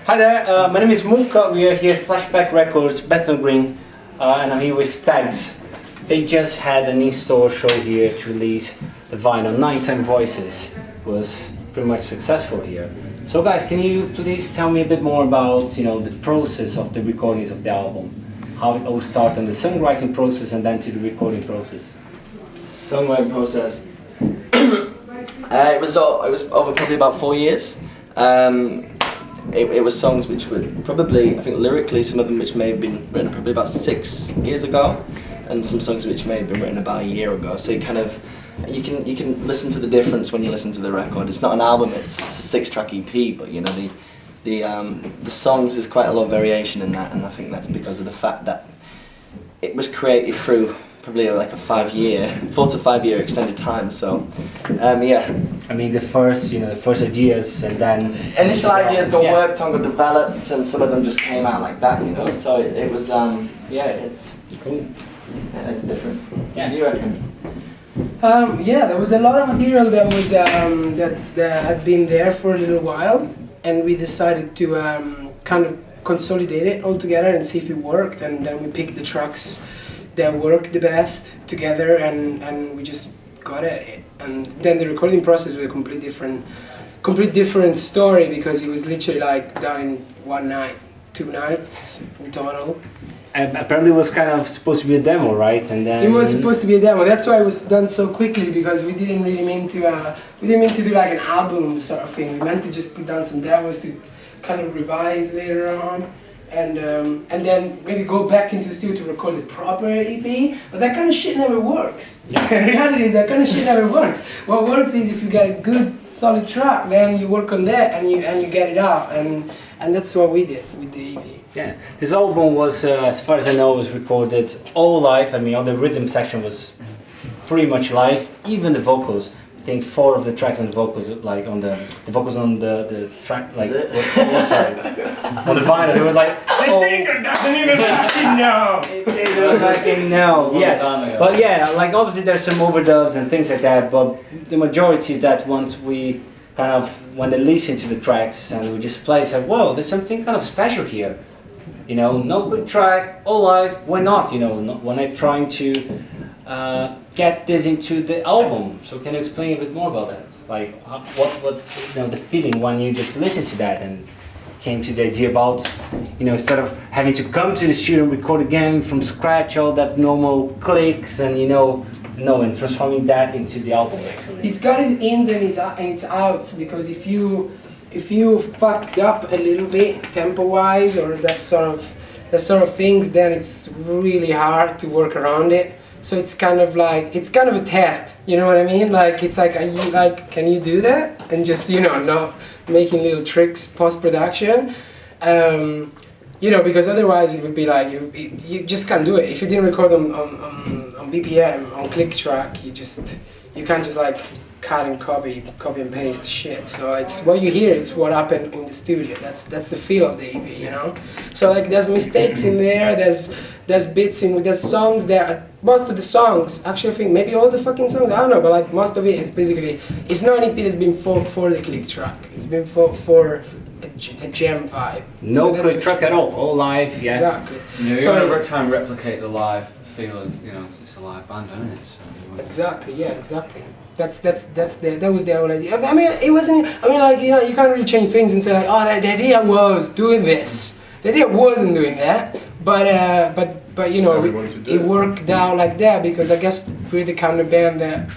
Hi there, my name is Muca. We are here at Flashback Records, Bethnal Green, and I'm here with Stags. They just had an in-store show here to release the vinyl. 910 Voices was pretty much successful here. So guys, can you please tell me a bit more about the process of the recordings of the album? How it all started in the songwriting process and then to the recording process? Songwriting process. It was over probably about 4 years. It was songs which were probably, I think lyrically, some of them which may have been written probably about 6 years ago, and some songs which may have been written about a year ago. So you can listen to the difference when you listen to the record. It's not an album; it's a 6-track EP, but the songs, there's quite a lot of variation in that, and I think that's because of the fact that it was created through probably like a 4 to 5 year extended time. So yeah. I mean the first ideas, and then initial ideas got worked on, got developed, and some of them just came out like that, So it was it's cool. Yeah, it's different. Yeah. Do you reckon? Yeah, there was a lot of material that was that had been there for a little while, and we decided to kind of consolidate it all together and see if it worked, and then we picked the tracks that worked the best together, and we just got at it. And then the recording process was a complete different story, because it was literally like done in 1 night, 2 nights in total. And apparently it was kind of supposed to be a demo, right? And then it was supposed to be a demo. That's why it was done so quickly, because we didn't really mean to do like an album sort of thing. We meant to just put down some demos to kind of revise later on, and then maybe go back into the studio to record the proper EP. But that kind of shit never works. Yeah. The reality is that kind of shit never works. What works is if you get a good solid track, then you work on that and you get it out, and that's what we did with the EP. Yeah, this album was, as far as I know, was recorded all live. I mean, all the rhythm section was pretty much live, even the vocals. I think 4 of the tracks on the vocals, like on the vocals on the track, like sorry, on the vinyl, they were like, the singer doesn't even fucking know. They don't fucking know. Yes, but yeah, like obviously there's some overdubs and things like that, but the majority is that once we when they listen to the tracks and we just play, it's like, whoa, there's something kind of special here. No good track, all live, why not? When I'm trying to get this into the album. So can you explain a bit more about that? Like, what's the feeling when you just listen to that and came to the idea about, instead of having to come to the studio and record again from scratch, all that normal clicks and and transforming that into the album actually. It's got its ins and its outs, because if you fucked up a little bit tempo-wise or that sort of things, then it's really hard to work around it. So it's kind of a test, you know what I mean? Like it's like, can you do that? And just not making little tricks post-production, because otherwise it would be like you just can't do it. If you didn't record on BPM on click track, you can't just like cut and copy and paste shit. So it's what you hear, it's what happened in the studio. That's the feel of the EP, So like there's mistakes in there, there's bits there's songs there. Most of the songs, actually I think maybe all the fucking songs, I don't know, but like most of it is basically, it's not an EP that's been for the click track. It's been for a jam vibe. No click track at all live, yeah. Exactly. You're going to try and replicate the live feel of, it's a live band, isn't it? So exactly, yeah, exactly. That was the whole idea. I mean, it wasn't. I mean, like you can't really change things and say like, oh, the idea was doing this. The idea wasn't doing that, but it worked out like that, because I guess we're the kind of band that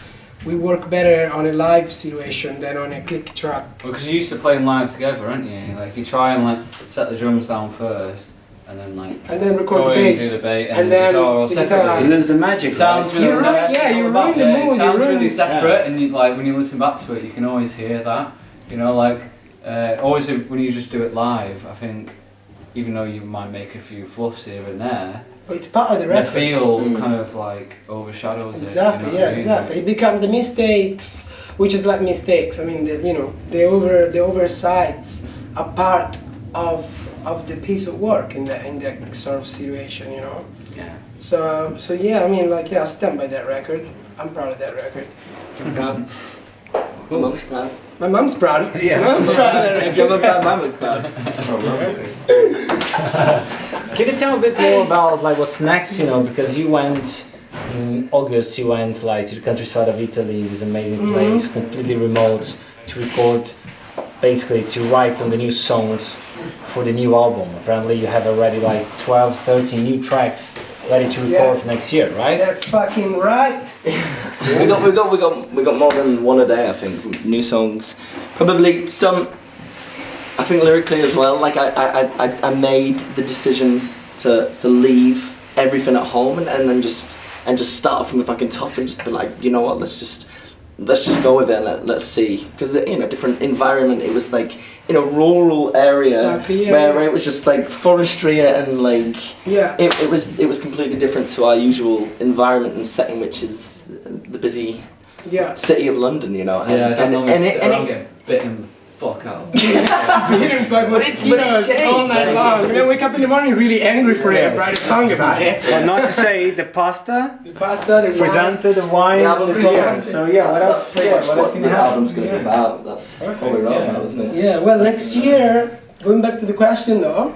we work better on a live situation than on a click track. Well, because you used to play live together, aren't you? Like if you try and set the drums down first, and then record the bass, and then the guitar. You lose the magic. Sounds right? really you're ruining the mood. It sounds really separate, and when you listen back to it, you can always hear that. Always when you just do it live, I think, even though you might make a few fluffs here and there, but it's part of the record. The feel kind of like overshadows exactly, it. Exactly. It becomes the mistakes, which is like mistakes. I mean, the oversights are part of the piece of work in that sort of situation, Yeah. So yeah, I mean, I stand by that record. I'm proud of that record. I'm proud. Cool. Proud. My mom's proud. Yeah. My mom's proud. If you're my mama's proud. Can you tell a bit more about like what's next? You know, because you went in August. You went like to the countryside of Italy, this amazing place, completely remote, to record, basically to write on the new songs for the new album. Apparently, you have already like 12, 13 new tracks ready to record for next year, right? That's fucking right. we got more than one a day, I think. New songs, probably some. I think lyrically as well. Like I made the decision to leave everything at home and then just start from the fucking top and just be like, you know what, let's just go with it and let's see, because in a different environment. It was like in a rural area Exactly, yeah, where yeah. it was just like forestry and like Yeah. it was completely different to our usual environment and setting, which is the busy Yeah. city of London, you know. Yeah, I don't know. and I don't it, get bitten the fuck out. Beaten by mosquitoes changed, all night like- long. And then wake up in the morning really angry for it, write a song about it. Well, not to say the pasta, The pasta, the wine. Frisante, the wine, The album's the gone. beer. So yeah, what that's else? pretty Yeah, much what what else can the you have? album's going to be about. That's all we're yeah. about, isn't it? Yeah, well, next year, going back to the question though,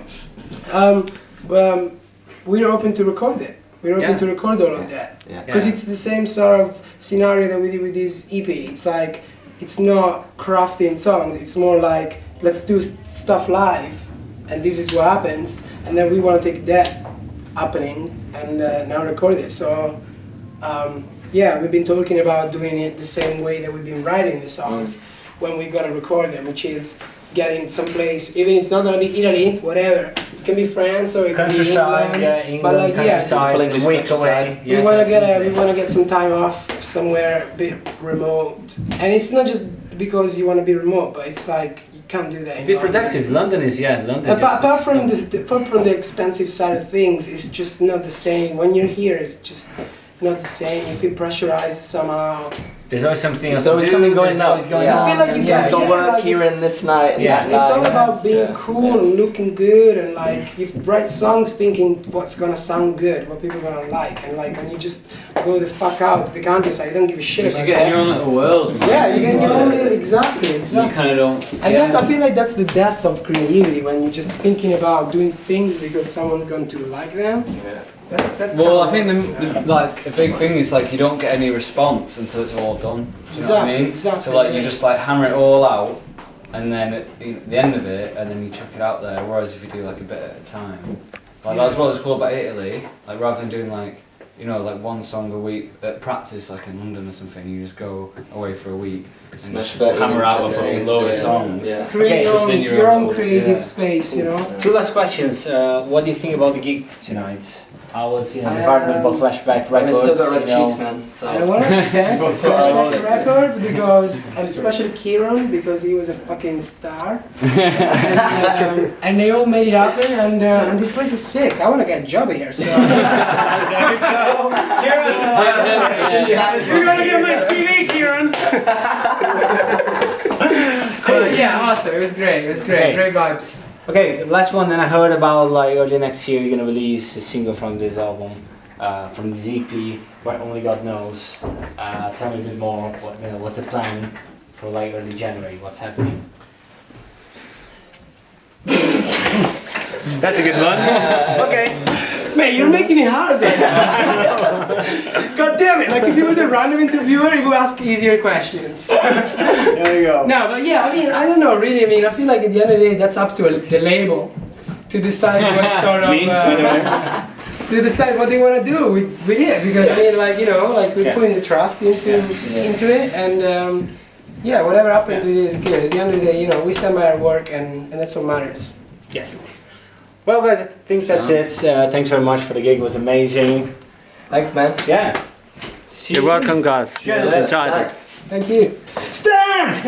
we're open to record it. We're open Yeah. to record all of that. Yeah. Because it's the same sort of scenario that we did with this EP. It's like, it's not crafting songs, it's more like, let's do stuff live, and this is what happens, and then we want to take that happening and now record it. So, yeah, we've been talking about doing it the same way that we've been writing the songs when we're gonna record them, which is getting someplace, even it's not gonna be Italy, whatever. It can be France or it can be Countryside, England. yeah, England, But like, yeah, countryside, full English a week countryside. away. we wanna get some time off somewhere a bit remote, and it's not just because you wanna be remote, but it's like you can't do that. In Be London. productive. London is London. Apart from the expensive side of things, it's just not the same. When you're here, it's just not the same. You feel pressurized somehow. There's always something else. There's always to do, something going there's on. always going Yeah. I feel like you Yeah, get got here, work like here it's- and this night. And Yeah. this It's night. all about being Yeah. cool and looking good, and like you write songs thinking what's gonna sound good, what people are gonna like, and like when you just go the fuck out to the countryside, you don't give a shit Because about you get in that. your own little world. Yeah, you get your own little, exactly. You kind of don't. And that's, I feel like that's the death of creativity, when you're just thinking about doing things because someone's going to like them. Yeah. That Well, I think like a big thing is like you don't get any response until it's all done. Do you know what I mean? Exactly. So like you just like hammer it all out, and then at the end of it, and then you chuck it out there. Whereas if you do like a bit at a time, like that's what was cool about Italy. Like rather than doing like like one song a week at practice, like in London or something, you just go away for a week and Smash just 30 hammer out a minutes, fucking yeah. load of Yeah. songs. Yeah. create Okay, just in your your own own creative yeah. space, you know. Two last questions. What do you think about the gig tonight? How was the environment of Flashback And Records? it's still got red you know? cheeks, man. So. I want to thank People Flashback follow. Records because, and especially KIARAN, because he was a fucking star. And they all made it happen, and this place is sick. I want to get a job here, so. There you go. You're gonna get my CV, KIARAN! Yeah, awesome. It was great. It was great. Okay. Great vibes. Okay, last one. Then I heard about like early next year you're gonna release a single from this album, from this EP, where only God knows. Tell me a bit more. What's the plan for like early January? What's happening? That's a good one. Okay. Man, you're making it hard right now. God damn it. Like if he was a random interviewer, he would ask easier questions. There you go. No, but yeah, I mean, I don't know, really. I mean, I feel like at the end of the day, that's up to the label to decide what sort of, Me? to decide what they want to do with it. Because I mean, like, like we're putting the trust into it, and yeah, whatever happens with it is good. At the end of the day, we stand by our work, and that's what matters. Yeah. Well, guys, I think that's it. Thanks very much for the gig. It was amazing. Thanks, man. Yeah. See you soon. guys. Cheers. Thanks. Thank you. Stan!